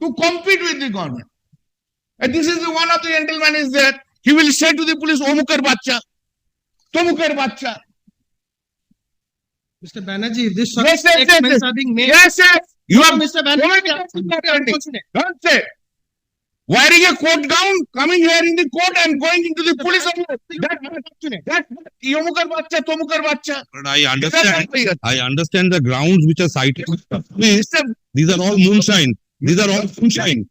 to compete with the government. And this is the one of the gentlemen is there. He will say to the police, Omukar Bacha, Tomukar Bacha. Mr. Banerjee, if this Yes, yes, statements yes. are being made. Yes, yes. You have Mr. Banerjee, Don't say. Wearing a coat gown, coming here in the court and going into the police. That's Yomukar Bacha, Tomukar Bacha. But I understand the grounds which are cited. Please, these are all moonshine. These are all moonshine.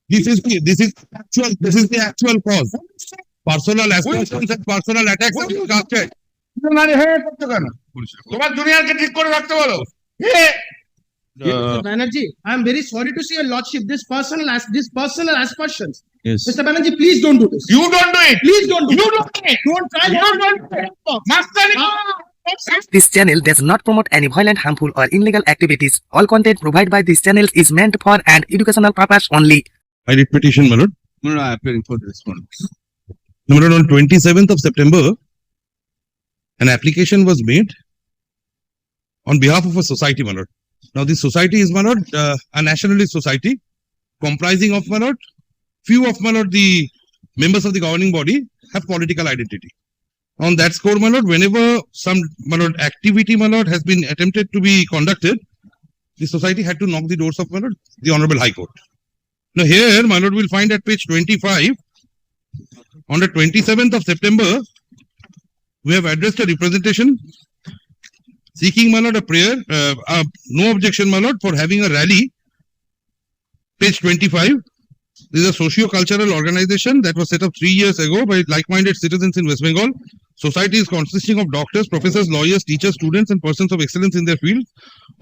This is the actual cause. Personal aspersions and personal attacks are being casted. তোমার জুনিয়রকে ঠিক করে রাখতে বলো। Mr. Banerjee, I am very sorry to see your lordship. This personal aspersions. Yes. Mr. Banerjee, please don't do this. You don't do it. Please don't do You it. don't do it. Don't try. Mastani. This channel does not promote any violent, harmful, or illegal activities. All content provided by this channel is meant for an educational purpose only. I did petition, my lord. No, I am appearing for the response. My lord, on 27th of September, an application was made on behalf of a society, my lord. Now, this society is, my lord, a nationalist society comprising of, my lord, few of, my lord, the members of the governing body have political identity. On that score, my lord, whenever some, my lord, activity, my lord, has been attempted to be conducted, the society had to knock the doors of, my lord, the Honorable High Court. Now, here, my lord, will find at page 25, on the 27th of September, we have addressed a representation seeking, my lord, a prayer, no objection, my lord, for having a rally. Page 25. This is a socio-cultural organization that was set up 3 years ago by like-minded citizens in West Bengal. Society is consisting of doctors, professors, lawyers, teachers, students, and persons of excellence in their field.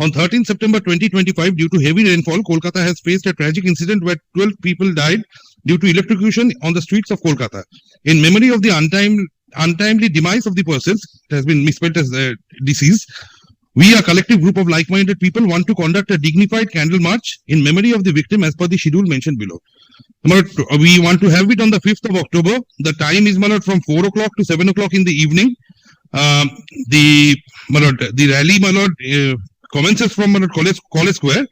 On 13th September 2025, due to heavy rainfall, Kolkata has faced a tragic incident where 12 people died due to electrocution on the streets of Kolkata. In memory of the untimely demise of the persons, it has been misspelled as deceased. We, a collective group of like-minded people, want to conduct a dignified candle march in memory of the victim as per the schedule mentioned below. We want to have it on the 5th of October. The time is, my lord, from 4 o'clock to 7 o'clock in the evening. The rally, my lord, commences from, my lord, College Square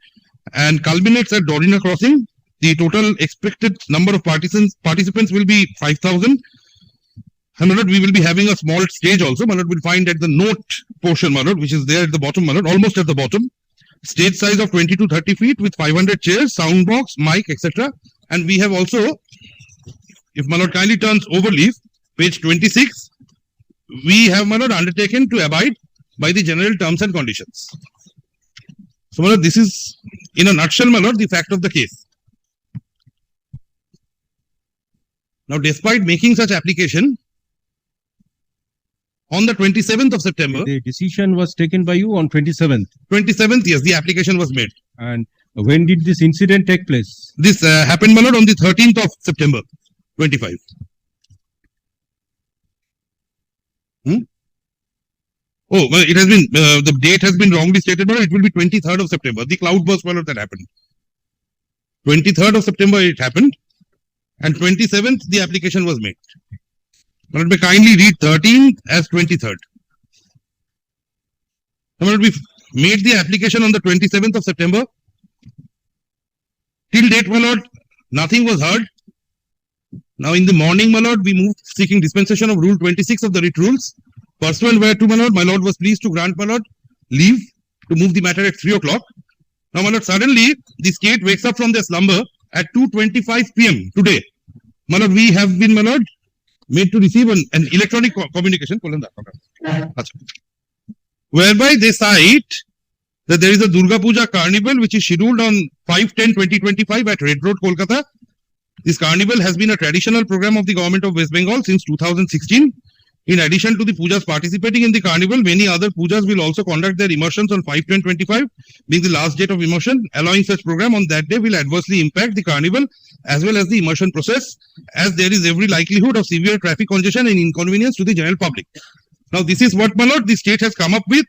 and culminates at Dorina Crossing. The total expected number of participants will be 5,000. And my lord, we will be having a small stage also. My lord, will find at the note portion, my lord, which is there at the bottom, my lord, almost at the bottom. Stage size of 20 to 30 feet with 500 chairs, sound box, mic, etc. And we have also, if my lord kindly turns over leaf, page 26, we have, my lord, undertaken to abide by the general terms and conditions. So, my lord, this is, in a nutshell, my lord, the fact of the case. Now, despite making such application, on the 27th of September, The decision was taken by you on 27th. 27th, yes, the application was made. And when did this incident take place? This happened, my lord, on the 13th of September, 25. Oh, well, it has been, the date has been wrongly stated, but it will be 23rd of September. The cloudburst, my lord, that happened. 23rd of September, it happened. And 27th, the application was made. My lord, may kindly read 13th as 23rd. My lord, we made the application on the 27th of September. Till date, my lord, nothing was heard. Now, in the morning, my lord, we moved seeking dispensation of Rule 26 of the writ rules. Pursuant whereto, my lord was pleased to grant, my lord, leave to move the matter at 3 o'clock. Now, my lord, suddenly, the state wakes up from their slumber at 2:25 p.m. today. My lord, we have been, my lord, made to receive an electronic communication, whereby they cite that there is a Durga Puja carnival which is scheduled on 5/10/2025 at Red Road, Kolkata. This carnival has been a traditional program of the government of West Bengal since 2016. In addition to the pujas participating in the carnival, many other pujas will also conduct their immersions on 5/10/25, being the last date of immersion. Allowing such program on that day will adversely impact the carnival as well as the immersion process, as there is every likelihood of severe traffic congestion and inconvenience to the general public. Now, this is what, my lord, the state has come up with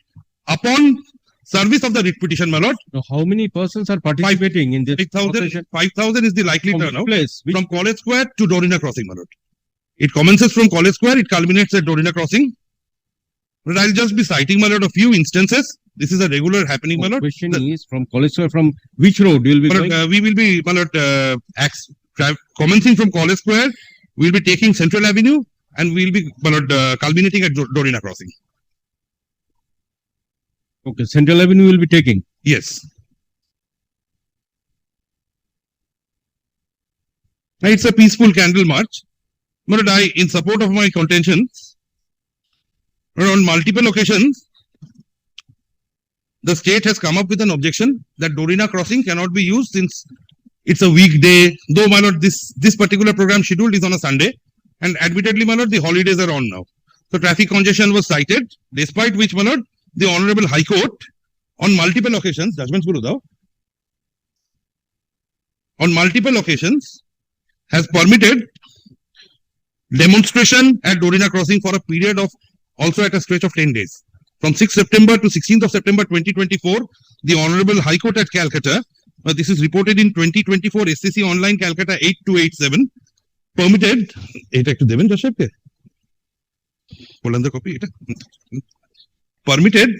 upon service of the writ petition, my lord. Now, how many persons are participating in this? 5,000 is the likely turnout Place, from College Square to Dorina Crossing, my lord. It commences from College Square, it culminates at Dorina Crossing. But I'll just be citing, my lord, a few instances. This is a regular happening, my lord. Question is from College Square, from which road you will be My going? lord, we will be, my lord, commencing from College Square, we'll be taking Central Avenue and we'll be, my lord, culminating at Dorina Crossing. Okay, Central Avenue will be taking. Yes. It's a peaceful candle march. But in support of my contentions, on multiple occasions, the state has come up with an objection that Dorina Crossing cannot be used since it's a weekday. Though, my lord, this particular program scheduled is on a Sunday, and admittedly, my lord, the holidays are on now. So traffic congestion was cited, despite which, my lord, the Honorable High Court, on multiple occasions, judgments Guru Dao, on multiple occasions, has permitted demonstration at Dorina Crossing for a period of also at a stretch of 10 days. From 6th September to 16th of September 2024, the Honorable High Court at Calcutta, this is reported in 2024 SCC Online Calcutta 8287, permitted, এটা একটু দেবেন জজ সাহেবকে বলেন তো copy এটা permitted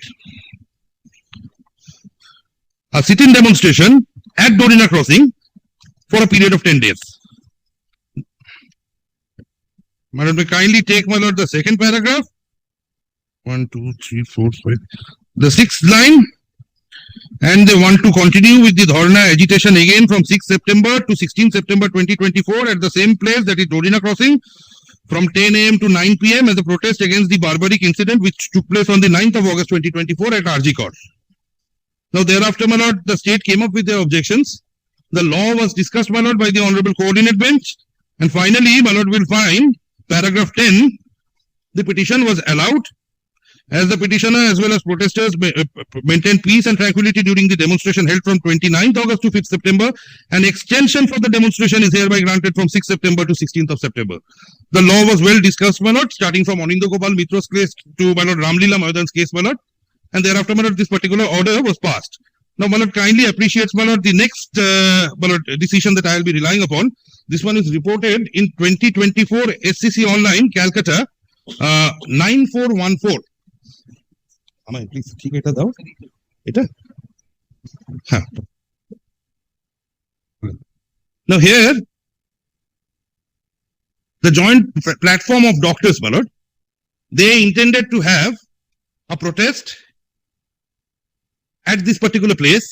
a sit-in demonstration at Dorina Crossing for a period of 10 days. My lord, may kindly take, my lord, the second paragraph. 1, 2, 3, 4, 5. The sixth line. And they want to continue with the Dharna agitation again from 6th September to 16th September 2024 at the same place, that is Dorina Crossing, from 10 a.m. to 9 p.m. as a protest against the barbaric incident which took place on the 9th of August 2024 at RG Court. Now, thereafter, my lord, the state came up with their objections. The law was discussed, my lord, by the Honorable Coordinate Bench. And finally, my lord, will find paragraph 10, the petition was allowed as the petitioner as well as protesters maintained peace and tranquility during the demonstration held from 29th August to 5th September. An extension for the demonstration is hereby granted from 6th September to 16th of September. The law was well discussed, my lord, starting from Anindo Gopal Mitra's case to, my lord, Ramlila Mayadan's case, my lord. And thereafter, my lord, this particular order was passed. Now, my lord, kindly appreciates, my lord, the next my lord, decision that I will be relying upon. This one is reported in 2024 SCC Online, Calcutta, 9414. Please, ঠিক এটা দাও এটা হ্যাঁ Now here the joint platform of doctors, my lord, they intended to have a protest at this particular place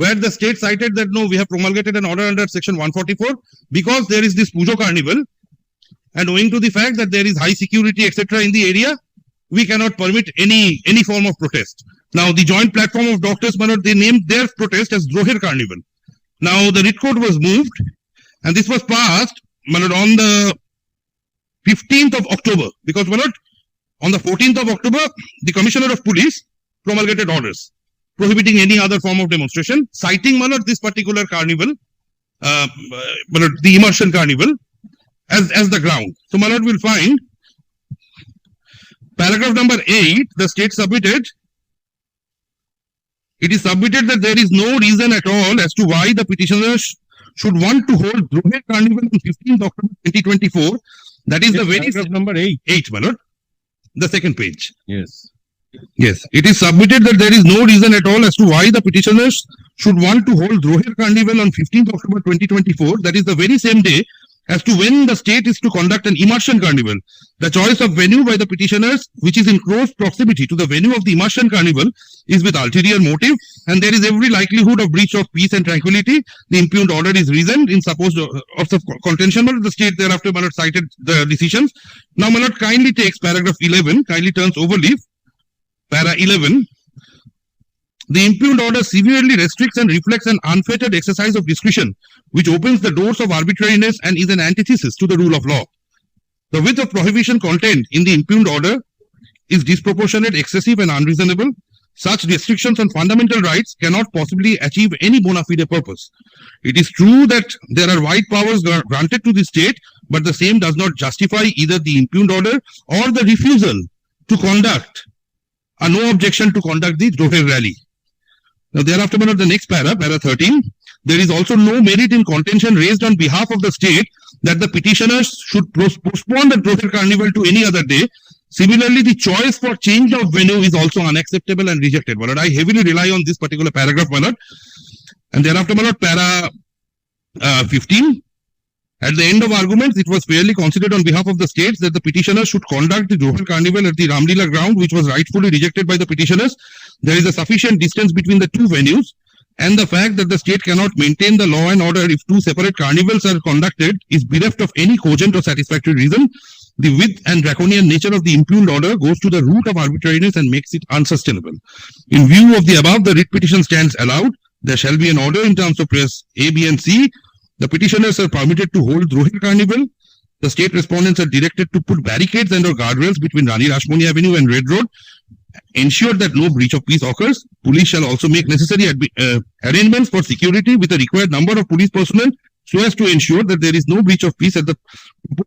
where the state cited that no, we have promulgated an order under section 144 because there is this Pujo carnival, and owing to the fact that there is high security etc. in the area, we cannot permit any form of protest. Now, the joint platform of doctors, my lord, they named their protest as Droher Carnival. Now, the writ court was moved, and this was passed, my lord, on the 15th of October, because, my lord, on the 14th of October, the Commissioner of Police promulgated orders prohibiting any other form of demonstration, citing, my lord, this particular carnival, my lord, the immersion carnival, as the ground. So, my lord, will find paragraph number 8, the state submitted. It is submitted that there is no reason at all as to why the petitioners should want to hold Droher Carnival on 15th October 2024. That is the very Paragraph number 8. 8, my lord. The second page. Yes. Yes, it is submitted that there is no reason at all as to why the petitioners should want to hold Droher Carnival on 15th October 2024. That is the very same day as to when the state is to conduct an immersion carnival. The choice of venue by the petitioners, which is in close proximity to the venue of the immersion carnival, is with ulterior motive, and there is every likelihood of breach of peace and tranquility. The impugned order is reasoned in support of the contention, but the state thereafter, my lord, cited the decisions. Now, my lord, kindly takes paragraph 11, kindly turns over leaf, para 11. The impugned order severely restricts and reflects an unfettered exercise of discretion, which opens the doors of arbitrariness and is an antithesis to the rule of law. The width of prohibition contained in the impugned order is disproportionate, excessive, and unreasonable. Such restrictions on fundamental rights cannot possibly achieve any bona fide purpose. It is true that there are wide powers granted to the state, but the same does not justify either the impugned order or the refusal to conduct a no objection to conduct the Droher rally. Now, thereafter, the next para 13, there is also no merit in contention raised on behalf of the state that the petitioners should postpone the Droher Carnival to any other day, Similarly, the choice for change of venue is also unacceptable and rejected, my lord. I heavily rely on this particular paragraph, my lord. And thereafter, my lord, para 15. At the end of arguments, it was fairly considered on behalf of the states that the petitioner should conduct the Rohil Carnival at the Ramlila ground, which was rightfully rejected by the petitioners. There is a sufficient distance between the two venues, and the fact that the state cannot maintain the law and order if two separate carnivals are conducted is bereft of any cogent or satisfactory reason. The width and draconian nature of the impugned order goes to the root of arbitrariness and makes it unsustainable. In view of the above, the writ petition stands allowed. There shall be an order in terms of press A, B, and C. The petitioners are permitted to hold Rohil Carnival. The state respondents are directed to put barricades and or guardrails between Rani Rashmoni Avenue and Red Road. Ensure that no breach of peace occurs. Police shall also make necessary arrangements for security with a required number of police personnel so as to ensure that there is no breach of peace at the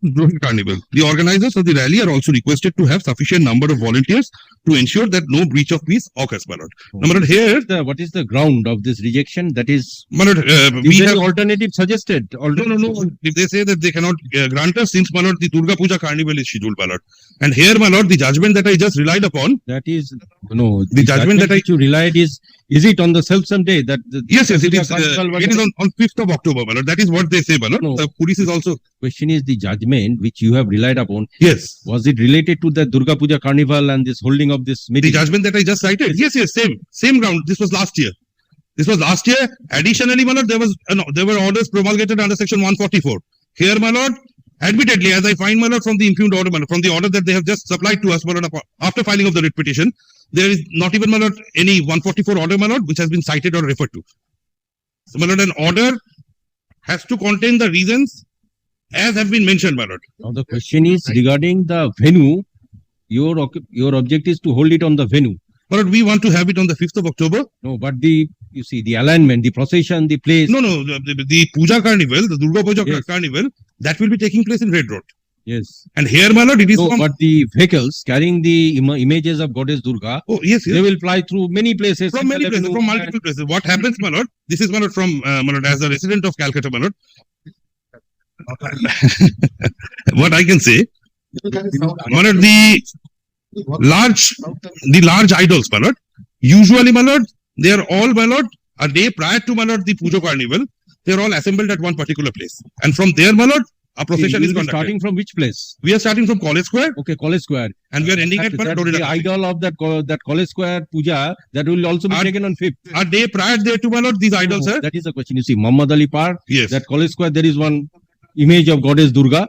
Rohil Carnival. The organizers of the rally are also requested to have sufficient number of volunteers to ensure that no breach of peace occurs, my lord. Now, my lord, here, What is the ground of this rejection? That is, my lord, we is there have any alternative suggested? No. If they say that they cannot grant us, since, my lord, the Durga Puja Carnival is scheduled, my lord. And here, my lord, the judgment that I just relied upon. That is, no, The judgment that I- you relied is it on the self-same day that? Yes, it is. Carnival was- It is on 5th of October, my lord. That is what they say, my lord. No. The police is also, Question is the judgment which you have relied upon. yes. Was it related to the Durga Puja Carnival and this holding of this The meeting? judgment that I just cited. Yes, same ground. This was last year. Additionally, my lord, there were orders promulgated under section 144. Here, my lord, admittedly, as I find, my lord, from the impugned order, my lord, from the order that they have just supplied to us, my lord, after filing of the writ petition, there is not even, my lord, any 144 order, my lord, which has been cited or referred to. So, my lord, an order has to contain the reasons as have been mentioned, my lord. Now the question is regarding the venue. Your object is to hold it on the venue. My lord, we want to have it on the 5th of October. No, but the alignment, the procession, the place. No, the Puja Carnival, the Durga Puja Yes. Carnival, that will be taking place in Red Road. Yes. And here, my lord, it is No, from, but the vehicles carrying the images of Goddess Durga, oh, yes, they will fly through many places. from many places, from multiple places. What happens, my lord? This is, my lord, from, my lord, as a resident of Calcutta, my lord. What I can say, my lord, the large idols, my lord, usually, my lord, they are all, my lord, a day prior to, my lord, the Puja Carnival, they are all assembled at one particular place. And from there, my lord, a procession is conducted. Starting from which place? We are starting from College Square Okay, College Square. and we are ending at, my That lord, the idol of that College Square puja that will also be Our- taken on 5th. a day prior there to, my lord, these idols, sir. That is the question. You see, Muhammad Ali Park, Yes. that College Square, there is one image of Goddess Durga.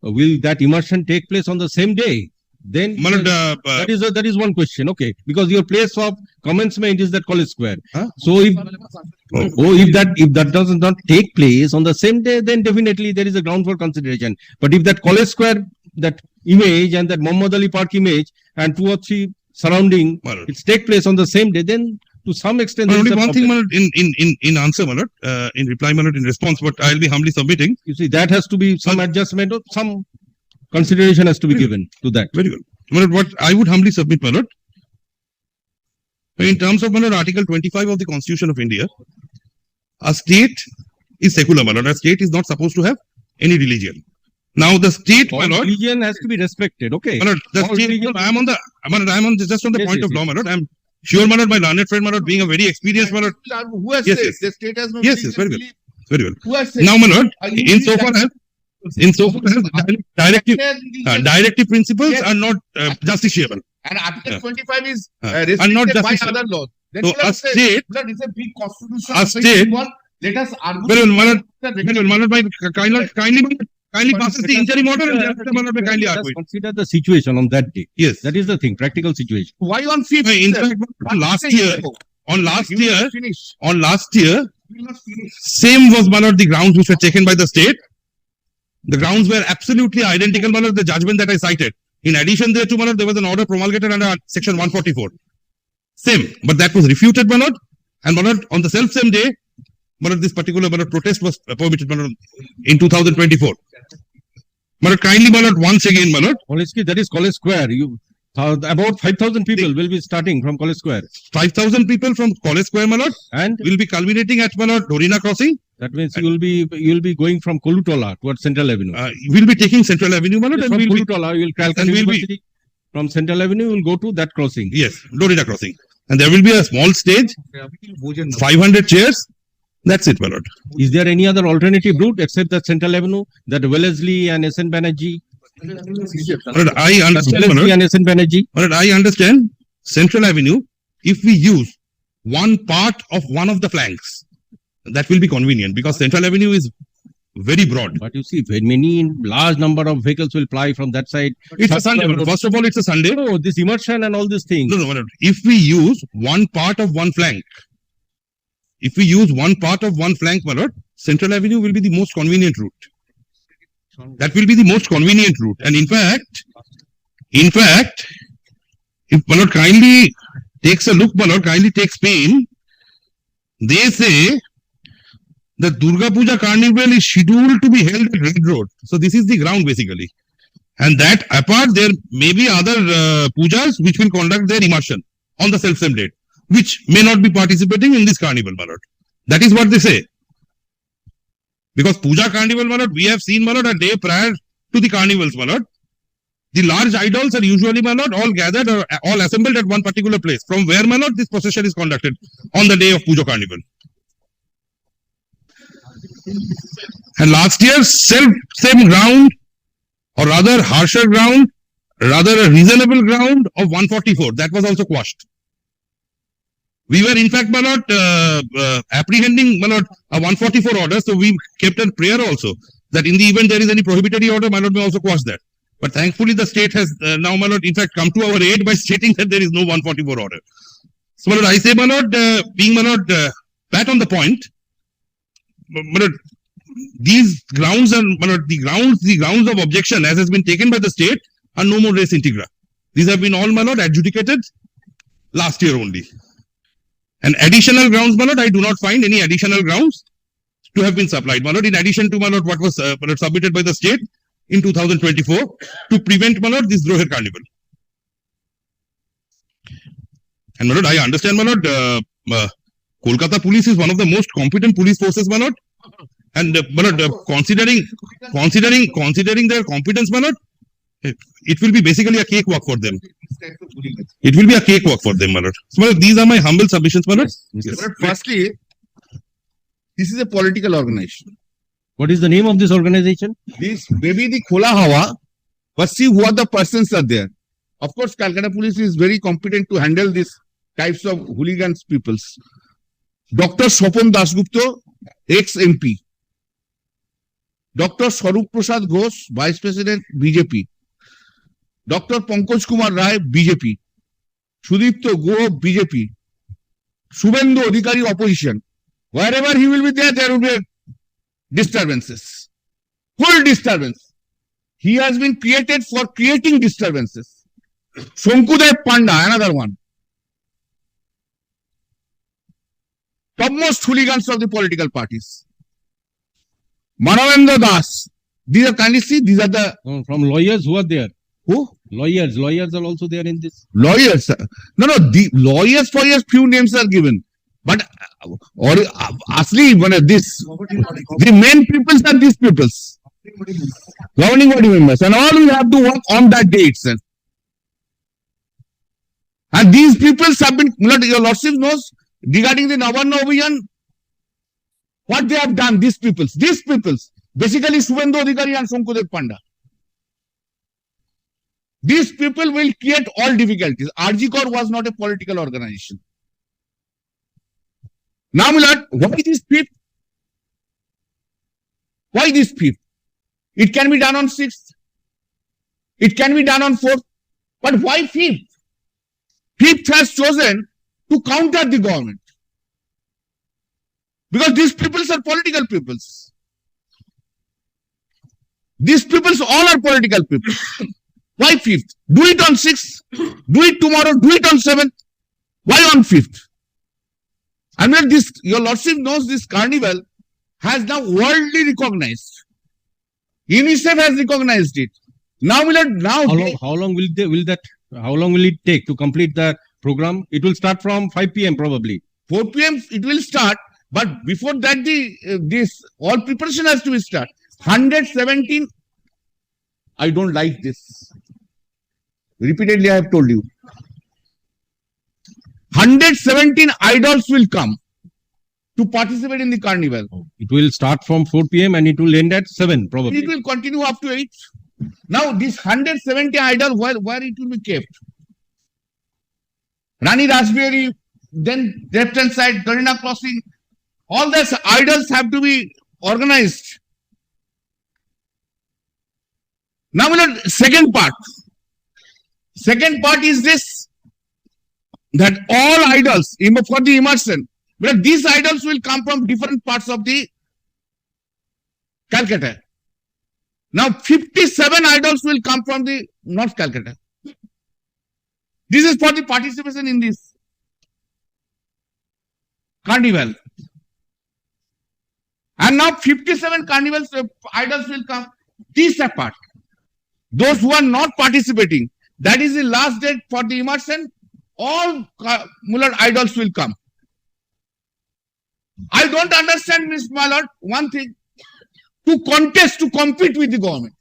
Will that immersion take place on the same day? Then My lord, that is one question. Okay, because your place of commencement is that College Square. Huh? So if that does not take place on the same day, then definitely there is a ground for consideration. But if that College Square, that image and that Muhammad Ali Park image and 2 or 3 surrounding, my lord. it's take place on the same day, then to some extent, But there is only a one thing, problem. my lord, in answer, my lord, in reply, my lord, in response, but I'll be humbly submitting. You see, that has to be some adjustment or some consideration has to be given to that. Very well. My lord, what I would humbly submit, my lord, in terms of, my lord, Article 25 of the Constitution of India, a state is secular, my lord. A state is not supposed to have any religion. Now, the state, my All lord, religion has to be respected. Okay. my lord, the all state, religion- I am on just on the Yes, point yes, of yes. law, my lord. I'm sure, my lord, my learned friend, my lord, being a very experienced, my lord. Who has Yes, said? yes. The state has no Yes, yes, very religion well. Very well. belief. Who has said? Now, my lord, Are you insofar as directive principles Yes. are not justiciable. And Article Yeah. 25 is Are not restricted by justiciable. other laws. Then So you have a said, state, "Blood is a big constitutional a thing state- we want. Let us argue." very well, my lord, the very well, my lord, kindly passes the interim order and thereafter, my lord, may kindly Let us argue it. consider the situation on that day. Yes. That is the thing, practical situation. Why on 5th? In sir? fact, Why last say year, so? on last You will year, not finish. You will not finish. same was, my lord, the grounds which were taken by the state. The grounds were absolutely identical, my lord, the judgment that I cited. In addition thereto, my lord, there was an order promulgated under section 144. Same, but that was refuted, my lord. And my lord, on the same day, my lord, this particular, my lord, protest was permitted, my lord, in 2024. My lord, kindly, my lord, once again, my lord, That is College Square. About 5,000 people will be starting from College Square. 5,000 people from College Square, my lord, And will be culminating at, my lord, Dorina Crossing. that means you will be going from Kolutola towards Central Avenue. We'll be taking Central Avenue, my lord, Yes, and from we'll be Kolutola, you will Calcutta and we'll be- University. From Central Avenue, we'll go to that crossing. Yes, Dorita crossing. And there will be a small stage, 500 chairs. That's it, my lord. Is there any other alternative route except that Central Avenue, that Wellesley and SN Banerjee? My lord, I understand, my Wellesley lord. and SN Banerjee? My lord, I understand Central Avenue, if we use one part of one of the flanks, that will be convenient because Central Avenue is very broad. But you see, many large number of vehicles will ply from that side. It's a Sunday. my lord. First of all, it's a Sunday. No, this immersion and all these things. No, my lord. If we use one part of one flank, my lord, Central Avenue will be the most convenient route. That will be the most convenient route. And in fact, if my lord kindly takes a look, my lord kindly takes pain, they say the Durga Puja carnival is scheduled to be held at Red Road. So this is the ground basically. And that apart, there may be other pujas which will conduct their immersion on the self-same date, which may not be participating in this carnival, my lord. That is what they say. Because Puja carnival, my lord, we have seen, my lord, a day prior to the carnivals, my lord. The large idols are usually, my lord, all gathered or all assembled at one particular place. From where, my lord, this procession is conducted on the day of Puja carnival. And last year, same ground, or rather harsher ground, rather a reasonable ground of 144. That was also quashed. We were in fact, my lord, apprehending, my lord, a 144 order. So we kept a prayer also that in the event there is any prohibitory order, my lord may also quash that. But thankfully the state has now, my lord, in fact come to our aid by stating that there is no 144 order. So my lord, I say, my lord, being, my lord, pat on the point, my lord, these grounds are, my lord, the grounds of objection as has been taken by the state are no more res integra. These have been all, my lord, adjudicated last year only. And additional grounds, my lord, I do not find any additional grounds to have been supplied, my lord, in addition to, my lord, what was my lord, submitted by the state in 2024 to prevent, my lord, this Droher carnival. And, my lord, I understand, my lord, Kolkata police is one of the most competent police forces, my lord. And, my lord, considering their competence, my lord, it will be basically a cakewalk for them. It will be a cakewalk for them, my lord. So, my lord, these are my humble submissions, my lord. Yes. But firstly, this is a political organization. What is the name of this organization? This may be the Khola Hawa, but see who are the persons are there. Of course, Calcutta police is very competent to handle these types of hooligans peoples. Dr. Sopon Dasgupta, ex-MP. Dr. Swarup Prasad Ghosh, Vice President, BJP. Dr. Pankaj Kumar Rai, BJP. Sudipto Guha, BJP. Subhendu Adhikari, opposition. Wherever he will be there, there will be disturbances. Full disturbance. He has been created for creating disturbances. Shankudev Panda, another one. Topmost hooligans of the political parties. Manavendra Das. These are, can you see? These are the From lawyers who are there. who? Lawyers are also there in this. Lawyers. No, the lawyers for years few names are given. But or asli this the main peoples are these peoples. Governing body members and all will have to work on that day itself. And these peoples have been, your lordship knows regarding the Navarna Abhiyan, what they have done, these peoples, basically Subhendu Adhikari and Shankudev Panda. These people will create all difficulties. RG Corps was not a political organization. Now, my lord, why this fifth? Why this fifth? It can be done on 6th. It can be done on 4th. But why 5th? 5th has chosen to counter the government. Because these peoples are political peoples. These peoples all are political people. Why 5th? Do it on 6th. Do it tomorrow. Do it on 7th. Why on 5th? I mean, this, your lordship knows this carnival has now worldly recognized. UNICEF has recognized it. Now, How long will it take to complete the program? It will start from 5 p.m. probably. 4 p.m. it will start, but before that, this all preparation has to start. 117. I don't like this. Repeatedly I have told you. 117 idols will come to participate in the carnival. It will start from 4 p.m. and it will end at 7 It probably. will continue up to 8. Now this 170 idol, where it will be kept? Rani Raspberry, then left hand side, Garina Crossing, all these idols have to be organized. Now, second part. Second part is this, that all idols for the immersion, but these idols will come from different parts of the Calcutta. Now, 57 idols will come from the North Calcutta. This is for the participation in this carnival. And now 57 carnivals idols will come. These apart. Those who are not participating, that is the last date for the immersion. All Mullard idols will come. I don't understand, Miss Mullard, one thing. To contest, to compete with the government.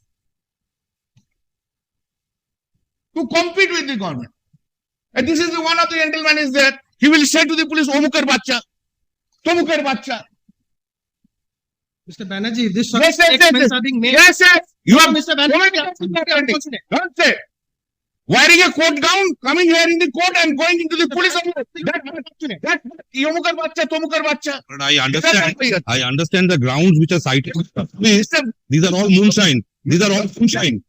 To compete with the government. And this is the one of the gentlemen is there. He will say to the police, Omukar Bacha, Tomukar Bacha. Mr. Banerjee, this Yes, yes, yes, statements yes. are being made. Yes, yes. You are Mr. Banerjee, Don't say. Wearing a coat gown, coming here in the court and going into the police. That Yomukar Bacha, Tomukar Bacha. But I understand the grounds which are cited. Please, these are all moonshine. These are all moonshine.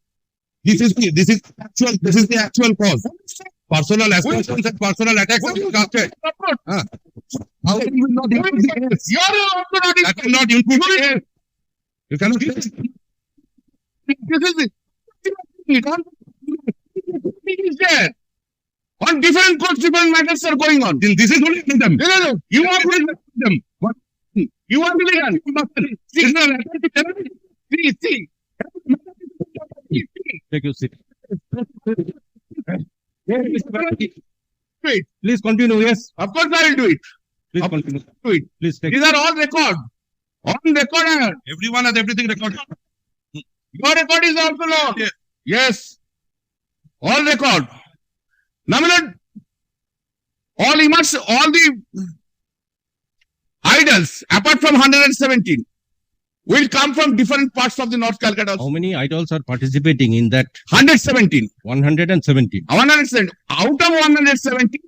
This is the actual cause. Personal assassins and personal attacks are casted. How can you not include the case? That will not include the case. You cannot say it is there. On different courts, different matters are going on. this is only them. No. You want to them. What? You want to see. Take your seat. Wait. Please continue. Yes, Of course, I will do it. please Of continue. Do it. Please take. These are all record. On record. Everyone has everything recorded. Your record is also known. Yes. Yes. All record. Now, my lord, all the idols, apart from 117, will come from different parts of the North Calcutta. How many idols are participating in that 117. 117? 117. Out of 117,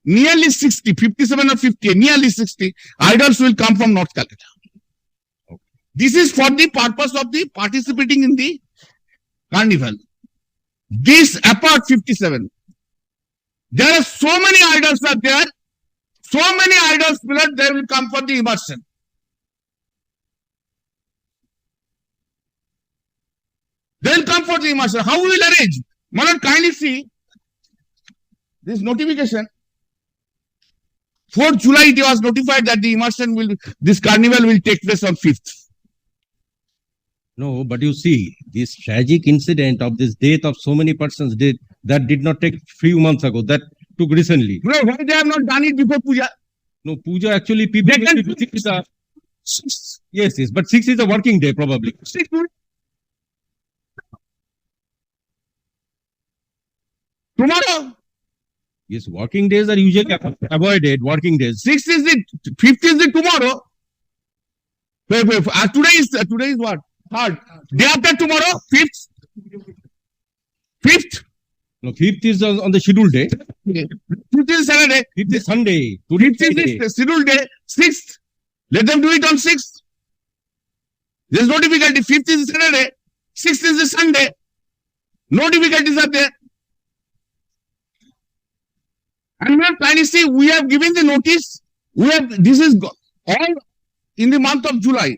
nearly 60, 57 or 50, nearly 60 idols will come from North Calcutta. This is for the purpose of the participating in the carnival. This apart 57. There are so many idols are there. So many idols, blood, they will come for the immersion. They will come for the immersion. How we will arrange? Manoj, kindly see this notification. 4th July, it was notified that the immersion this carnival will take place on 5th. No, but you see, this tragic incident of this death of so many persons that did not take few months ago. That took recently. Bro, why they have not done it before Puja? No, puja actually people. They can will do it, yes, but 6 is a working day probably. Tomorrow, Yes, working days are usually avoided. Working days. 6th is the 5th is the tomorrow. Today is what? 3rd. Day after tomorrow, 5th. 5th. No, 5th is on the scheduled day. 5th is Saturday. 5th is Sunday. Today 5th is Friday. the scheduled day. 6th. Let them do it on 6th. There's no difficulty. 5th is Saturday. 6th is the Sunday. No difficulties are there. And we have kindly see, we have given the notice. This is all in the month of July.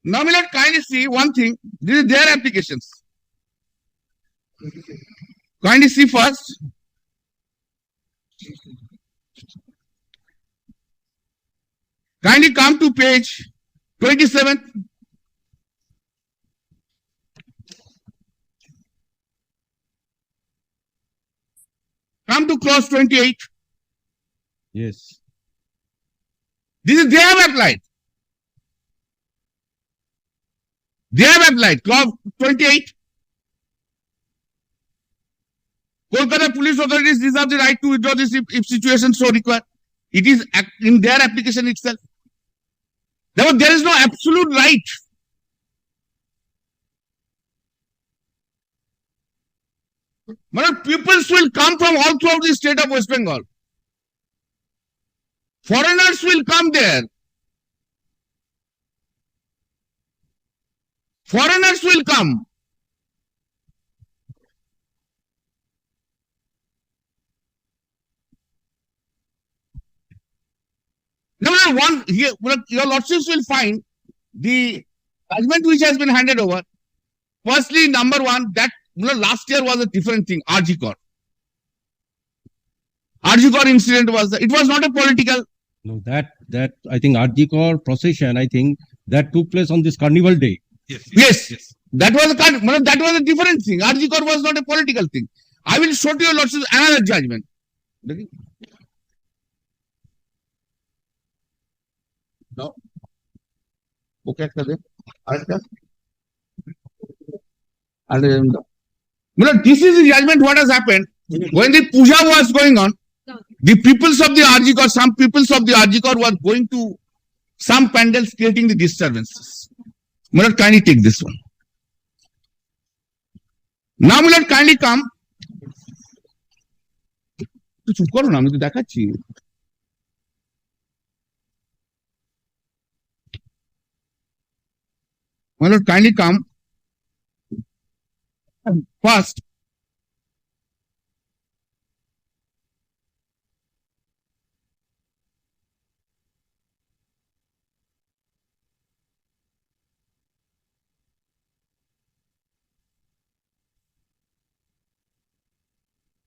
Now we let kindly see one thing. This is their applications. Kindly see first. Kindly come to page 27. Come to clause 28. Yes. This is they have applied. They have applied. Clause 28. Kolkata police authorities reserve the right to withdraw this if situation so require. It is in their application itself. Therefore, there is no absolute right. But pupils will come from all throughout the state of West Bengal. Foreigners will come there. Foreigners will come. Number one, here, your lordships will find the judgment which has been handed over. Firstly, number one, that last year was a different thing, RG Kor. RG Kor incident was, it was not a political. No, that I think RG Kor procession, I think that took place on this carnival day. Yes. That was a different thing. RG Kor was not a political thing. I will show to your lordships another judgment. No. Okay, this is the judgment what has happened when the puja was going on. The peoples of the RG Kor, some peoples of the RG Kor were going to some pandals creating the disturbances. Milord, kindly take this one. Now, Milord, kindly come. চুপ করো না, আমি তো দেখাচ্ছি। Milord, kindly come. First,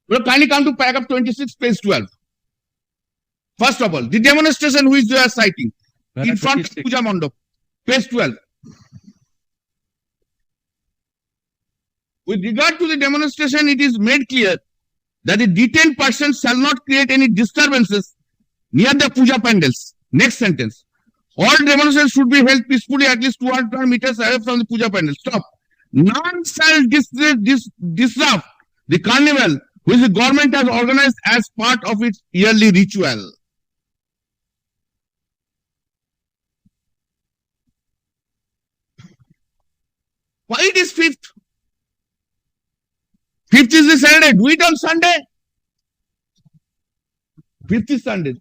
Milord, kindly come to paragraph 26, page 12. First of all, the demonstration which they are citing in front of Puja Mandap, page 12. With regard to the demonstration, it is made clear that the detained persons shall not create any disturbances near the puja pandals. Next sentence. All demonstrations should be held peacefully at least 200 meters away from the puja pandal. Stop. None shall disrupt the carnival which the government has organized as part of its yearly ritual. Why it is 5th? 5th is the Saturday. Do it on Sunday. 5th is Sunday.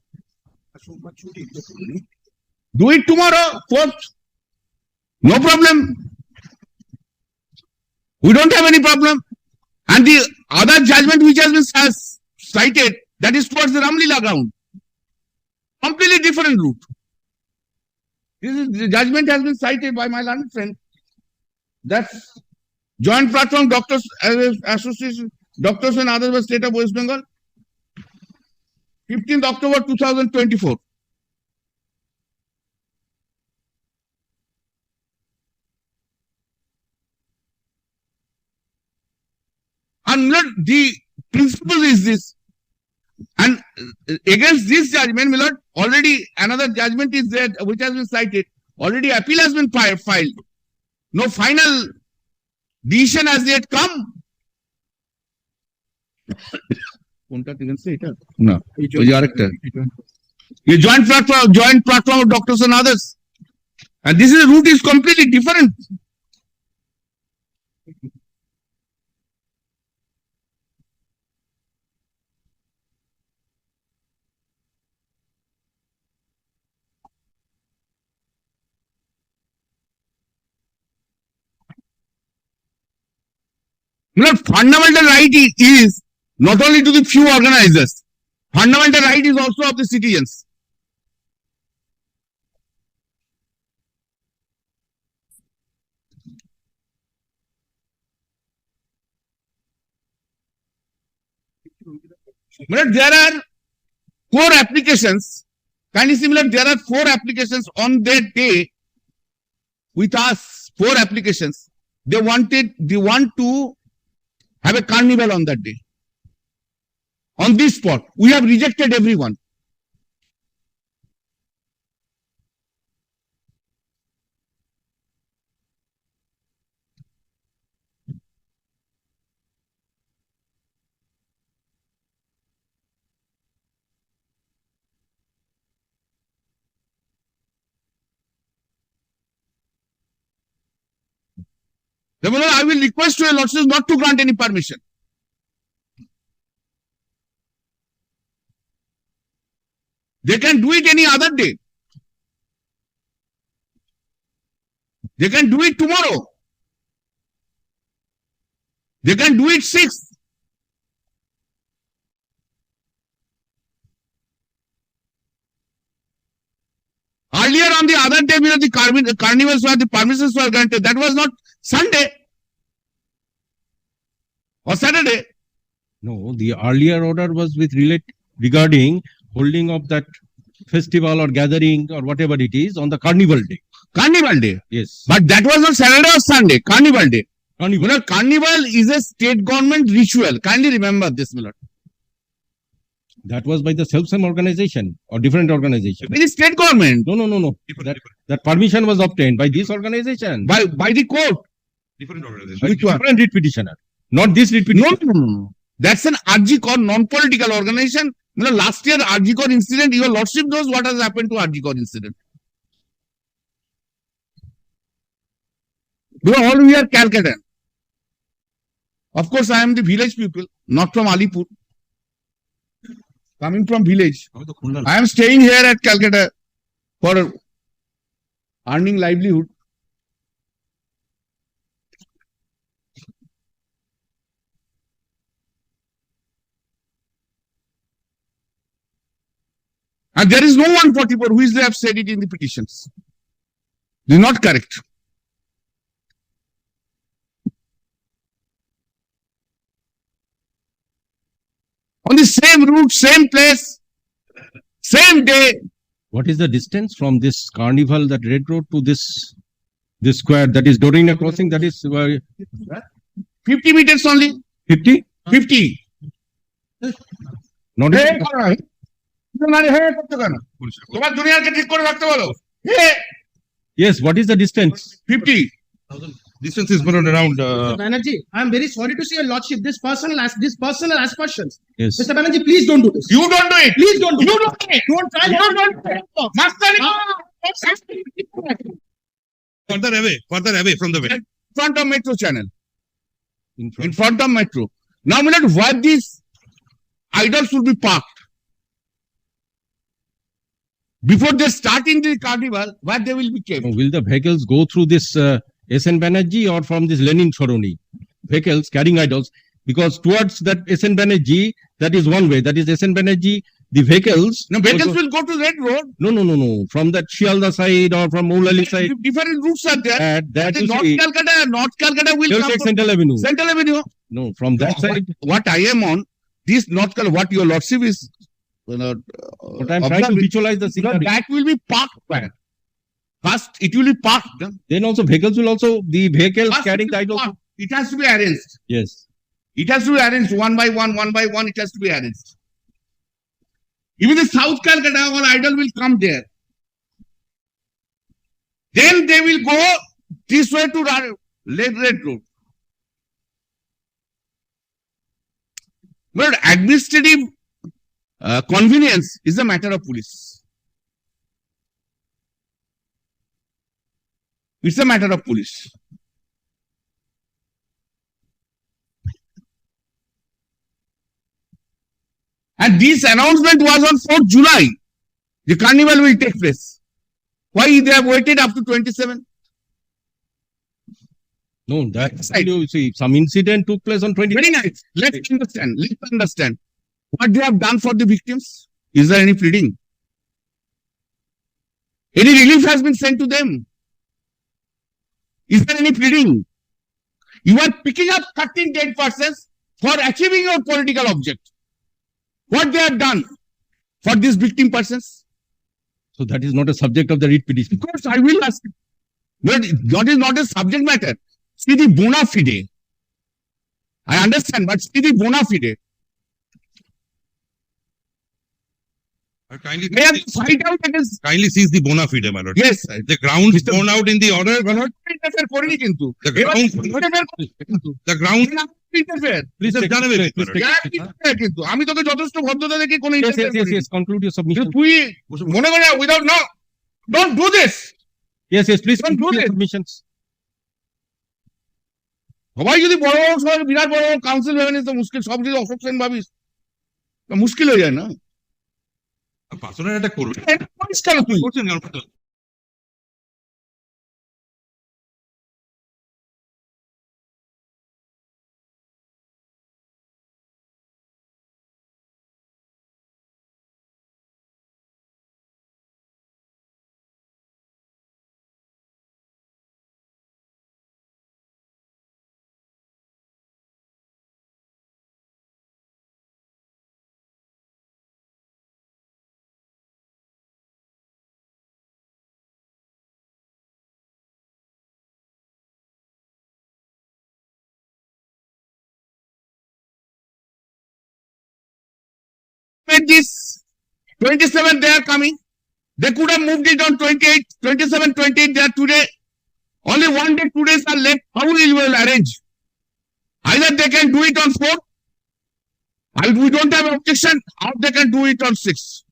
Do it tomorrow, 4th. No problem. We don't have any problem. And the other judgment which has been cited, that is towards the Ramlila ground. Completely different route. The judgment has been cited by my learned friend. That's Joint Platform Doctors Association, Doctors and Others of State of West Bengal, 15th October 2024. And the principle is this. And against this judgment, my lord, already another judgment is there which has been cited. Already appeal has been filed. No final decision has yet come. No. A joint platform of doctors and others. And this is route is completely different. Fundamental right is not only to the few organizers. Fundamental right is also of the citizens. There are 4 applications. Kindly similar, there are 4 applications on that day with us. 4 applications. They want to have a carnival on that day. On this spot, we have rejected everyone. Then, my lord, I will request to your lordship not to grant any permission. They can do it any other day. They can do it tomorrow. They can do it 6th. Earlier on the other day, when the carnivals were, the permissions were granted. That was not Sunday or Saturday. No, the earlier order was regarding holding of that festival or gathering or whatever it is on the carnival day. Carnival day. Yes. But that was not Saturday or Sunday. Carnival day. Carnival. You know, carnival is a state government ritual. Kindly remember this, my lord. That was by the self-same organization or different organization. It is state government. No. That permission was obtained by this organization. By the court. Different organization. Which one? Different writ petitioner. Not this writ petitioner. No. That's an RGCOR non-political organization. You know, last year RGCOR incident, your lordship knows what has happened to RGCOR incident. We are all we are Calcutta. Of course, I am the village people, not from Alipur. Coming from village. I am staying here at Calcutta for earning livelihood. And there is no 144 who is they have said it in the petitions. This is not correct. On the same route, same place, same day. What is the distance from this carnival, that red road, to this square, that is Dorina crossing, that is 50 meters only. 50? 50. Not Hey, even- alright. Hey, করতে কেন? তোমার জুনিয়রকে ঠিক করে রাখতে বলো। Hey, Yes, what is the distance? 50. Distance is more around, Mr. Banerjee, I am very sorry to see your lordship. This person will ask questions. Yes. Mr. Banerjee, please don't do this. You don't do it. Please don't do You it. don't do it. Don't try. You don't do it. Mastani, further away from the way. in front of metro channel. In front. In front of metro. Now, my lord, where these idols will be parked? Before they start in the carnival, where they will be kept? Will the vehicles go through this SN Banerjee or from this Lenin Soroni? Vehicles carrying idols, because towards that SN Banerjee, that is one way. That is SN Banerjee. The vehicles. No, vehicles also- will go to Red Road. No. From that Shialda side or from Moulali side. Different routes are there. That The you North see, Calcutta will they'll come take from Central Avenue. Central Avenue. No, from that side. What I am on, this North Calcutta, what your lordship is, But I'm trying to observing, visualize the scenery. that will be parked where? First, it will be parked. Then also vehicles will also, the vehicles First carrying it the will be idols. parked. It has to be arranged. Yes. It has to be arranged one by one, it has to be arranged. Even the South Calcutta or idol will come there. Then they will go this way to Red Road. But administrative convenience is a matter of police. It's a matter of police. And this announcement was on 4th July. The carnival will take place. Why they have waited up to 27? No, that's, Right. you see, some incident took place on 20. Very nice. Let's understand. What they have done for the victims. Is there any pleading? Any relief has been sent to them? Is there any pleading? You are picking up 13 dead persons for achieving your political object. What they have done for these victim persons? So that is not a subject of the writ petition. Of course, I will ask. But that is not a subject matter. See the bona fide. I understand, but see the bona fide. Kindly, They have to fight out against. kindly seize the bona fide, my lord. Yes, The grounds borne out in the order, interfere করিনি কিন্তু the grounds, the grounds, interfere Please have take done away please, with, please my take- Yeah, interfere কিন্তু আমি তোকে যথেষ্ট ভদ্রতা দেখে কোনো Yes, interfere করিনি। conclude your submission. কিন্তু তুই মনে করে without no, don't do this. Yes, please Don't do conclude your this. submissions. সবাই যদি বড় বড় সবাই বিরাট বড় বড় কাউন্সিল ভেবে নিস তো মুশকিল, সব যদি অশোক সেন ভাবিস তা মুশকিল হয়ে যায় না। পার্সোনাল অ্যাটাক করবে এটা করিস কেন তুই? করছেন কেন? With this 27 they are coming. They could have moved it on 28, 27, 28 they are today. Only 1 day, 2 days are left. How will you arrange? Either they can do it on 4. And we don't have objection. Or they can do it on 6.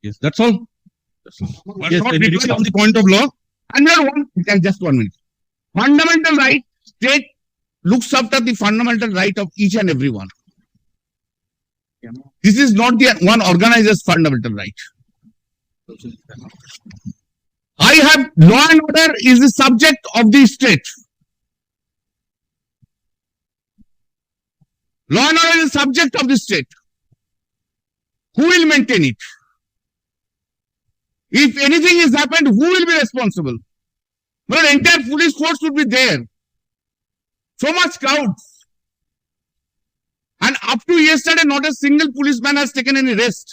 Yes, that's all. But Yes, not and reply on the point of law. Another one, just 1 minute. Fundamental right, state looks after the fundamental right of each and every one. This is not the one organizer's fundamental right. I have law and order is the subject of the state. Law and order is the subject of the state. Who will maintain it? If anything has happened, who will be responsible? Well, entire police force would be there. So much crowds. And up to yesterday, not a single policeman has taken any rest.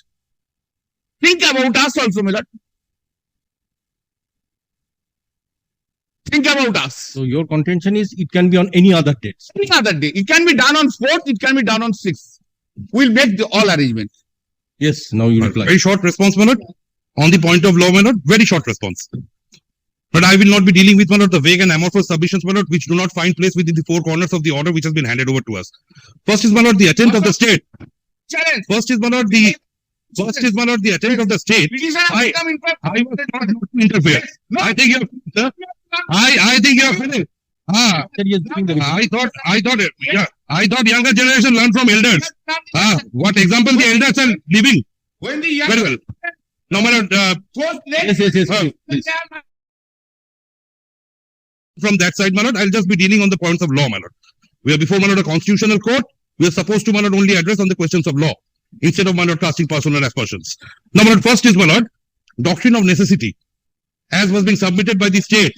Think about us also, Millard. Think about us. So your contention is it can be on any other dates. Any other day. It can be done on 4th, it can be done on 6th. We'll make all arrangements. Yes, now you reply. Very short response, Manoj. On the point of law, Manoj, very short response. But I will not be dealing with one of the vague and amorphous submissions, Manoj, which do not find place within the 4 corners of the order which has been handed over to us. First is, Manoj, the attempt of the state. Challenge. First is, Manoj, the attempt of the state. Petitioner has I- become involved. I was not to interfere. No. I think you, sir. I think you have finished. Yes, giving the I thought younger generation learn from elders. What example the elders are living. When the young Very well. Now, Manoj, force Yes, yes, yes. Oh. please. from that side, Manoj, I'll just be dealing on the points of law, Manoj. We are before, Manoj, a constitutional court. We are supposed to, Manoj, only address on the questions of law instead of, Manoj, casting personal aspersions. Now, Manoj, first is, Manoj, doctrine of necessity, as was being submitted by the state.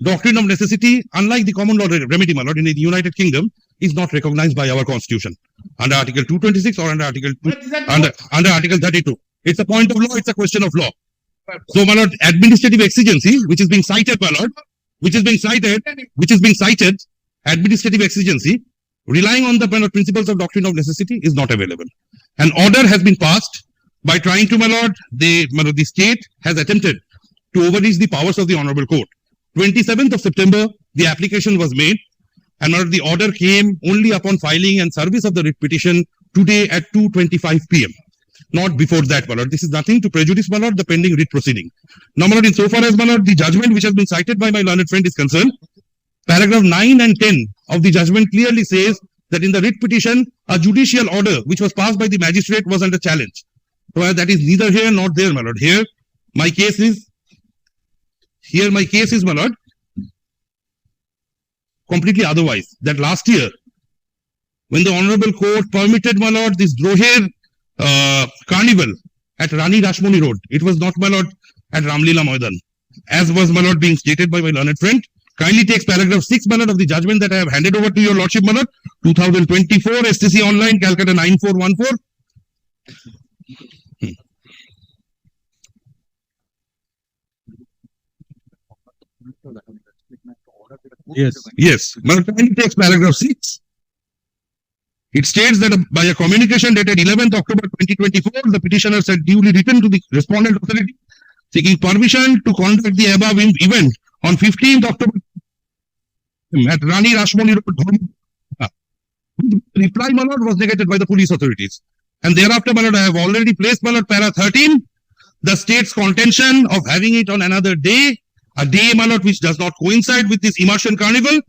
Doctrine of necessity, unlike the common law remedy, Manoj, in the United Kingdom, is not recognized by our constitution under Article 226 or under Article under Article 32. It's a point of law. It's a question of law. So, Manoj, administrative exigency, which is being cited, Manoj, which is being cited, administrative exigency, relying on the principles of doctrine of necessity is not available. An order has been passed by trying to, Manoj, the state has attempted to overreach the powers of the Honorable Court. 27th of September, the application was made, and Manoj, the order came only upon filing and service of the writ petition today at 2:25 p.m. Not before that, Manoj. This is nothing to prejudice, Manoj, the pending writ proceeding. Now, Manoj, insofar as, Manoj, the judgment which has been cited by my learned friend is concerned, paragraph 9 and 10 of the judgment clearly says that in the writ petition, a judicial order which was passed by the magistrate was under challenge. So that is neither here nor there, Manoj. Here, my case is, Manoj, completely otherwise. That last year, when the Honorable Court permitted, Manoj, this Droher carnival at Rani Rashmoni Road, it was not, Manoj, at Ramlila Maidan, as was, Manoj, being stated by my learned friend. Kindly takes paragraph 6, Manoj, of the judgment that I have handed over to your Lordship, Manoj, 2024, STC Online, Calcutta 9414. Yes, Manoj, kindly takes paragraph 6. It states that by a communication dated 11th October 2024, the petitioners had duly written to the respondent authority seeking permission to conduct the above event on 15th October at Rani Rashmoni Road. The reply, Manoj, was negated by the police authorities. And thereafter, Manoj, I have already placed, Manoj, para 13, the state's contention of having it on another day a day, my lord, which does not coincide with this immersion carnival,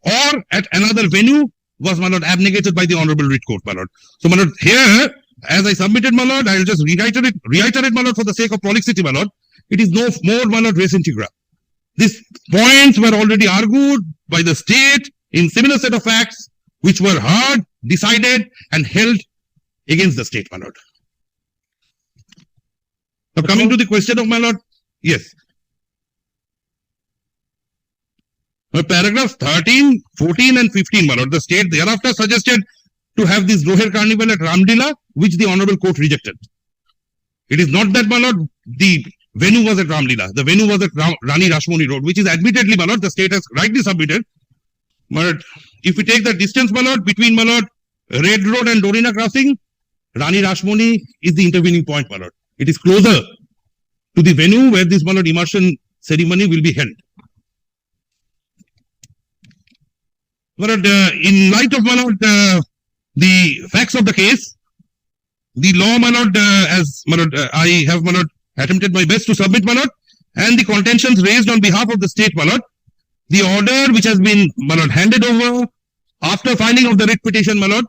or at another venue was, my lord, abnegated by the Honorable Writ Court, my lord. So, my lord, here, as I submitted, my lord, I will just reiterate, my lord, for the sake of prolixity, my lord. It is no more, my lord, res integra. These points were already argued by the state in similar set of facts, which were heard, decided, and held against the state, my lord. Now, coming to the question of, my lord, yes. Now, paragraphs 13, 14, and 15, my lord, the state thereafter suggested to have this Roher Carnival at Ramlila, which the Honorable Court rejected. It is not that, my lord, the venue was at Ramlila. The venue was at Rani Rashmoni Road, which is admittedly, my lord, the state has rightly submitted. But if we take the distance, my lord, between, my lord, Red Road and Dorina Crossing, Rani Rashmoni is the intervening point, my lord. It is closer to the venue where this, my lord, immersion ceremony will be held. My lord, in light of, my lord, the facts of the case, the law, my lord, as, my lord, I have, my lord, attempted my best to submit, my lord, and the contentions raised on behalf of the state, my lord, the order which has been, my lord, handed over after filing of the writ petition, my lord,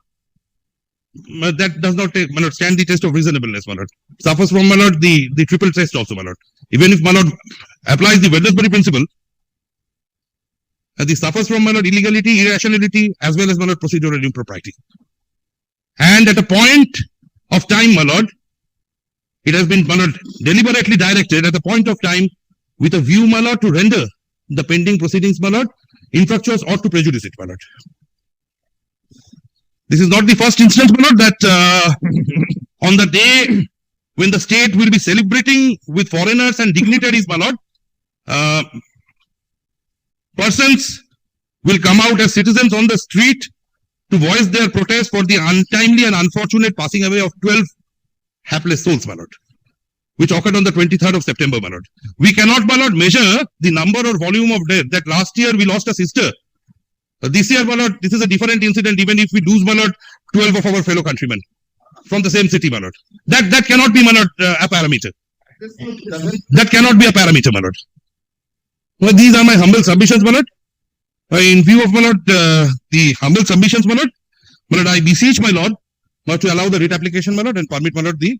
that does not take, my lord, stand the test of reasonableness, my lord. Suffers from, my lord, the triple test also, my lord. Even if, my lord, applies the Wednesbury principle, this suffers from, my lord, illegality, irrationality, as well as, my lord, procedural impropriety. And at a point of time, my lord, it has been, my lord, deliberately directed at a point of time with a view, my lord, to render the pending proceedings, my lord, infructuous or to prejudice it, my lord. This is not the first instance, my lord, that on the day when the state will be celebrating with foreigners and dignitaries, my lord, persons will come out as citizens on the street to voice their protest for the untimely and unfortunate passing away of 12 hapless souls, my lord, which occurred on the 23rd of September, my lord. We cannot, my lord, measure the number or volume of death that last year we lost a sister. This year, my lord, this is a different incident, even if we lose, my lord, 12 of our fellow countrymen from the same city, my lord. That cannot be, my lord, a parameter. That cannot be a parameter, my lord. Well, these are my humble submissions, my lord. In view of, my lord, the humble submissions, my lord, I beseech my lord to allow the writ application, my lord, and permit, my lord, the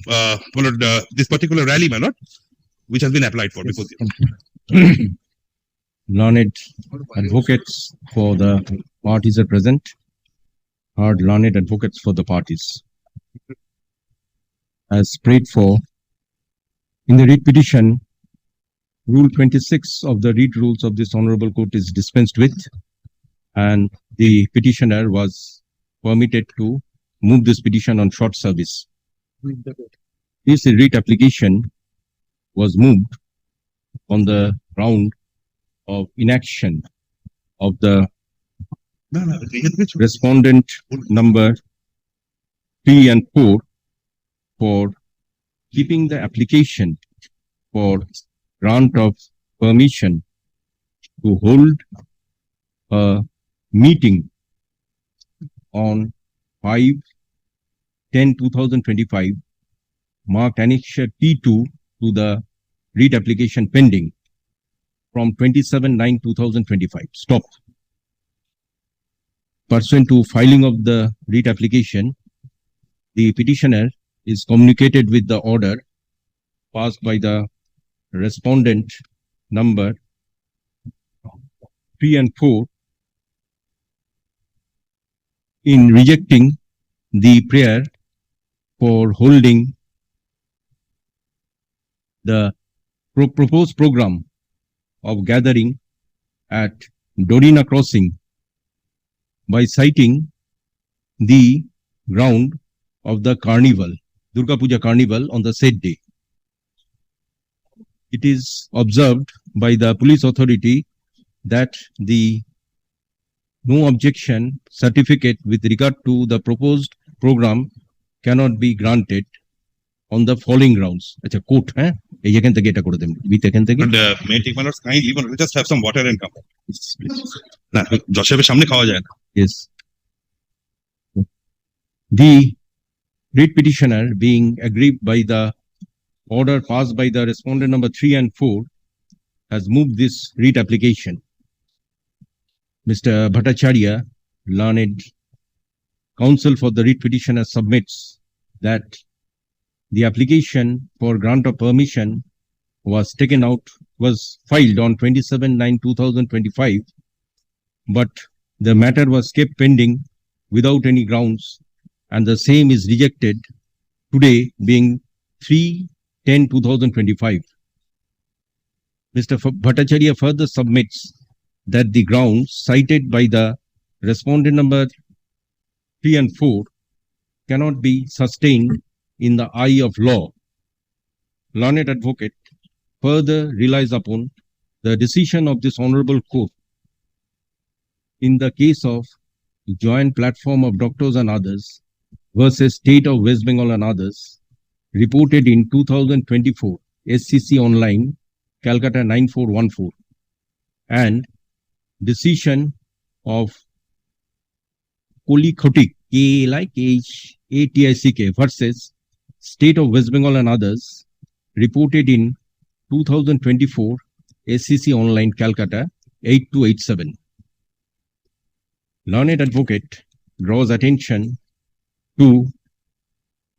my lord, this particular rally, my lord, which has been applied for before the Learned advocates for the parties are present. Heard learned advocates for the parties. As prayed for in the writ petition, Rule 26 of the writ rules of this Honorable Court is dispensed with, and the petitioner was permitted to move this petition on short service. This writ application was moved on the ground of inaction of the respondent number 3 and 4 for keeping the application for grant of permission to hold a meeting on 5/10/2025 marked Annexure T2 to the writ application pending from 27/9/2025. Stop. Pursuant to filing of the writ application, the petitioner is communicated with the order passed by the respondent number 3 and 4 in rejecting the prayer for holding the proposed program of gathering at Dorina Crossing by citing the ground of the carnival, Durga Puja carnival on the said day. It is observed by the police authority that the no objection certificate with regard to the proposed program cannot be granted on the following grounds. Acha court, এই এখান থেকে এটা করে দেন, বিত এখান থেকে। And may I take my lord kindly, even just have some water and come. না, জশের সামনে খাওয়া যায় না। Yes. The writ petitioner being aggrieved by the order passed by the respondent number 3 and 4 has moved this writ application. Mr. Bhattacharya, learned counsel for the writ petitioner, submits that the application for grant of permission was filed on 27/9/2025, but the matter was kept pending without any grounds, and the same is rejected today, being 3/10/2025. Mr. Bhattacharya further submits that the grounds cited by the respondent number 3 and 4 cannot be sustained in the eye of law. Learned advocate further relies upon the decision of this honorable court in the case of Joint Platform of Doctors and Others versus State of West Bengal and others, reported in 2024, SCC Online, Calcutta 9414, and decision of Kolikhotik, KATICK versus State of West Bengal and others, reported in 2024, SCC Online, Calcutta 8287. Learned advocate draws attention to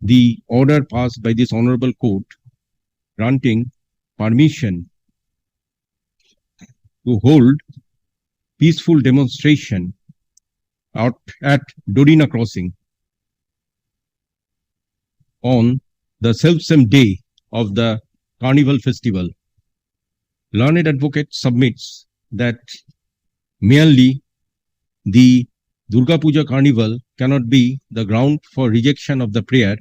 the order passed by this honorable court granting permission to hold peaceful demonstration out at Dorina Crossing on the self-same day of the Carnival Festival. Learned advocate submits that merely the Durga Puja Carnival cannot be the ground for rejection of the prayer,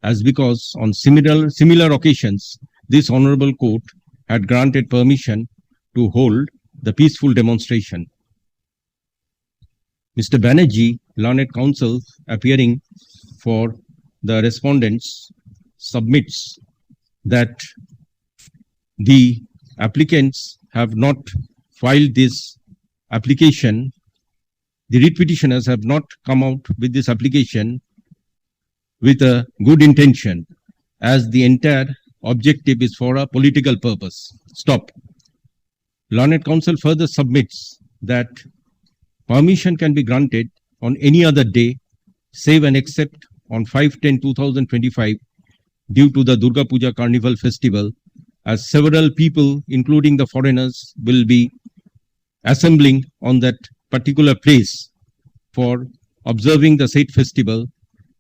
as because on similar occasions, this honorable court had granted permission to hold the peaceful demonstration. Mr. Banerjee, learned counsel appearing for the respondents, submits that the applicants have not filed this application. The writ petitioners have not come out with this application with a good intention, as the entire objective is for a political purpose. Stop. Learned counsel further submits that permission can be granted on any other day, save and except on 5/10/2025, due to the Durga Puja Carnival Festival, as several people, including the foreigners, will be assembling on that particular place for observing the said festival,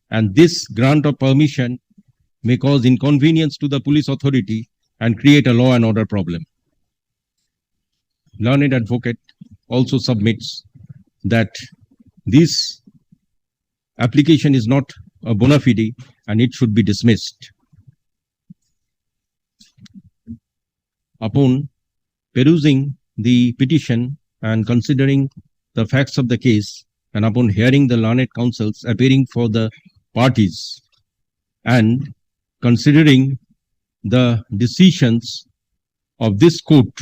and this grant of permission may cause inconvenience to the police authority and create a law and order problem. Learned advocate also submits that this application is not a bona fide and it should be dismissed. Upon perusing the petition and considering the facts of the case, and upon hearing the learned counsels appearing for the parties, and considering the decisions of this court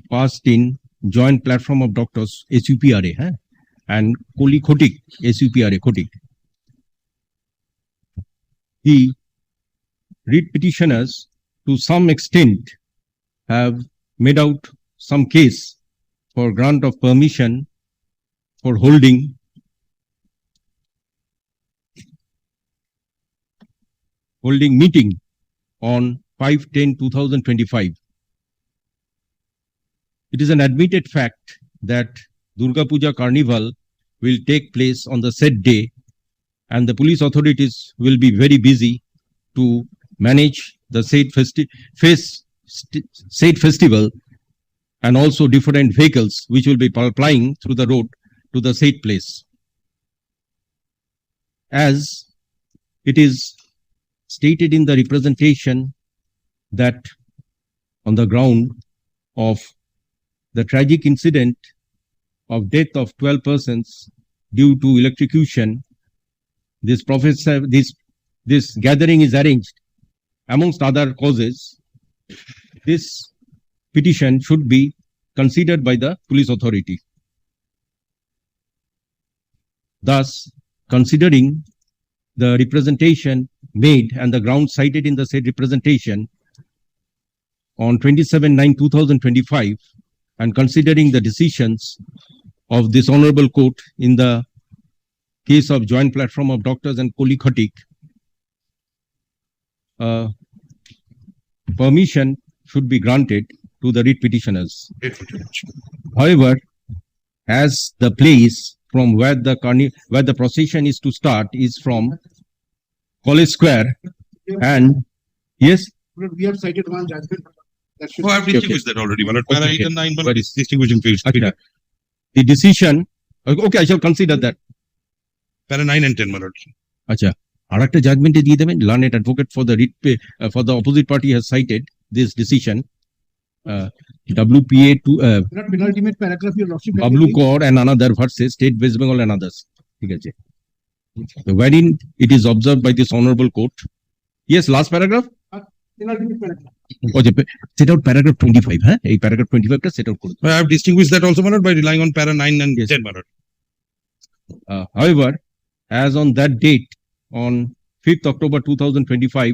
passed in Joint Platform of Doctors, SUPRA, and Kolikhotik, SUPRA, Khotik, the writ petitioners to some extent have made out some case for grant of permission for holding meeting on 5/10/2025. It is an admitted fact that Durga Puja Carnival will take place on the said day, and the police authorities will be very busy to manage the said festival, and also different vehicles which will be plying through the road to the said place. As it is stated in the representation that on the ground of the tragic incident of death of 12 persons due to electrocution, this gathering is arranged amongst other causes. This petition should be considered by the police authority. Thus, considering the representation made and the grounds cited in the said representation, on 27/9/2025 and considering the decisions of this honorable court in the case of joint platform of doctors and Koli Khatik, permission should be granted to the writ petitioners. However, as the place from where the procession is to start is from College Square, and yes, We have cited one judgment. That should Oh, I've distinguished that already, my lord. Para Okay, 8 and 9, my lord, is distinguishing fields. Acha. The decision, okay, I shall consider that. Para 9 and 10, my lord. আচ্ছা আর একটা জাজমেন্টে দিয়ে দেবেন learned advocate for the writ for the opposite party has cited this decision WPA to not penultimate paragraph, your lordship. Bablu Kaur and another versus State West Bengal and others. ঠিক আছে wherein it is observed by this honorable court. Yes, last paragraph. Penultimate paragraph. Okay, set out paragraph 25, হ্যাঁ এই paragraph 25 টা set out করুন. I have distinguished that also, my lord, by relying on para 9 and Yes. 10, my lord. However, as on that date, on 5th October 2025,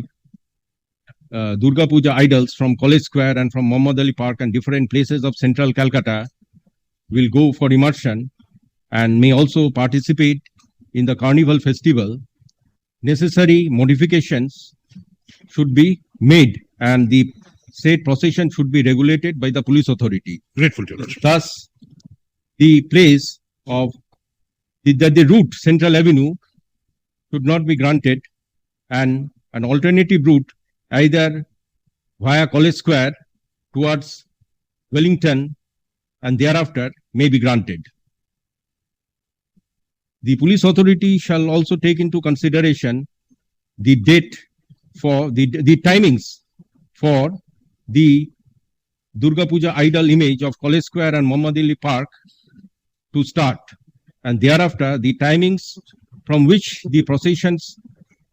Durga Puja idols from College Square and from Muhammad Ali Park and different places of central Calcutta will go for immersion and may also participate in the carnival festival. Necessary modifications should be made and the said procession should be regulated by the police authority. Grateful to your lordship. Thus, the place of the route Central Avenue should not be granted, and an alternative route either via College Square towards Wellington and thereafter may be granted. The police authority shall also take into consideration the date for the timings for the Durga Puja idol image of College Square and Muhammad Ali Park to start, and thereafter the timings from which the processions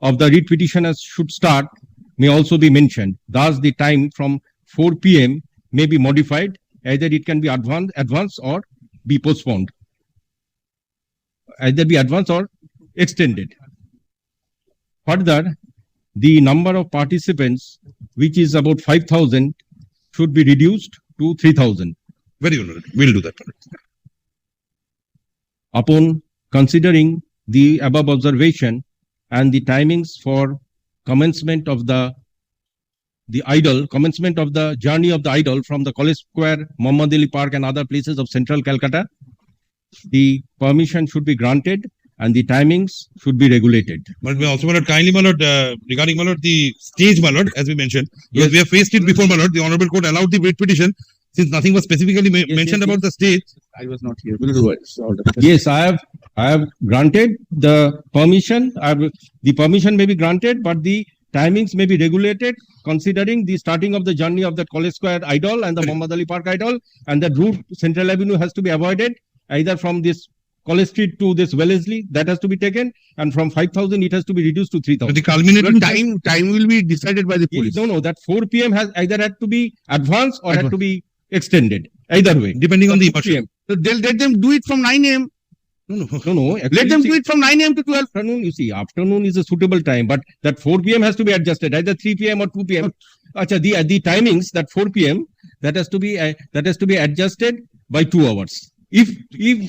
of the writ petitioners should start may also be mentioned. Thus, the time from 4 p.m. may be modified, either it can be advanced or be postponed, either be advanced or extended. Further, the number of participants, which is about 5,000, should be reduced to 3,000. Very honorable. We'll do that, my lord. Upon considering the above observation and the timings for commencement of the journey of the idol from the College Square, Muhammad Ali Park and other places of central Calcutta, the permission should be granted and the timings should be regulated. But we also, my lord, kindly, my lord, regarding, my lord, the stage, my lord, as we mentioned, because Yes. we have faced it before, my lord, the honorable court allowed the writ petition, since nothing was specifically mentioned about the stage. I was not here. We'll do it. Yes, I have granted the permission. The permission may be granted, but the timings may be regulated considering the starting of the journey of the College Square idol and the Muhammad Ali Park idol, and the route Central Avenue has to be avoided, either from this College Street to this Wellesley, that has to be taken, and from 5,000 it has to be reduced to But 3,000. the culminating Time will be decided by the police. No, that 4 p.m. has either had to be advanced or had to be extended. Either way. depending on the 4 immersion. So they'll let them do it from 9 a.m. No. Let them do it from 9 a.m. to 12. Afternoon, you see, afternoon is a suitable time, but that 4 p.m. has to be adjusted, either 3 p.m. or 2 p.m. Acha, the timings, that 4 p.m. that has to be adjusted by 2 hours. If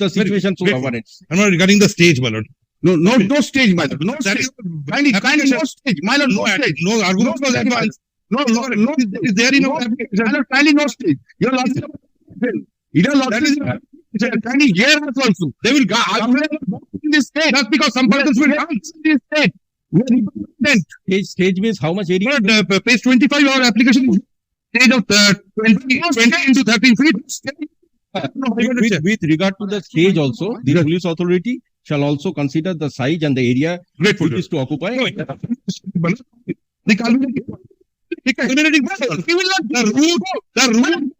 the situation so Very- warrants. And my lord, regarding the stage, my lord. No stage, my lord. No That stage. is- Kindly, no stage. My lord, no stage. No argument was advanced. No, Is there in no, our my lord, kindly no stage. Your lordship. Your lordship. Kindly hear us also. They will, In this state. just because some persons will dance. In this state. We are represented. Stage means how much area? My lord, page 25, our application is stage of 20 into 13 feet. With regard to the stage also, the police authority shall also consider the size and the area Grateful. it is to occupy. The culminating, he will not, the route